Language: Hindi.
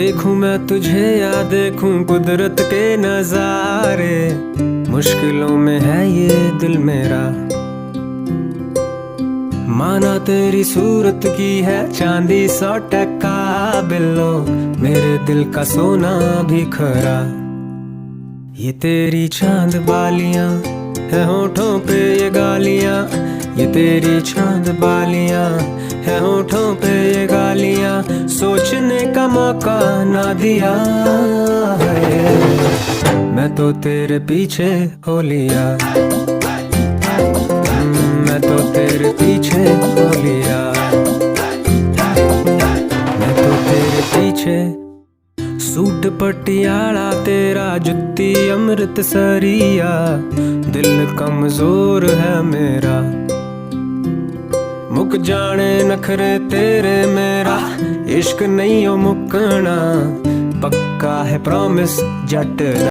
देखूं मैं तुझे या देखूं कुदरत के नजारे, मुश्किलों में है ये दिल मेरा। माना तेरी सूरत की है चांदी 100% बिल्लो, मेरे दिल का सोना भी खरा। ये तेरी चांद बालियां है होठों पे ये गालियां, ये तेरी चांद बालियां है होठों पे ये गालियां, सोचने का मौका ना दिया है। मैं तो तेरे पीछे हो लिया, मैं तो तेरे पीछे हो लिया, मैं तो तेरे पीछे। सूट पटियाला तेरा जुत्ती अमृतसरिया, दिल कमजोर है मेरा। मुक जाने नखरे तेरे मेरा, इश्क नहीं हो मुकना, पक्का है प्रॉमिस जट।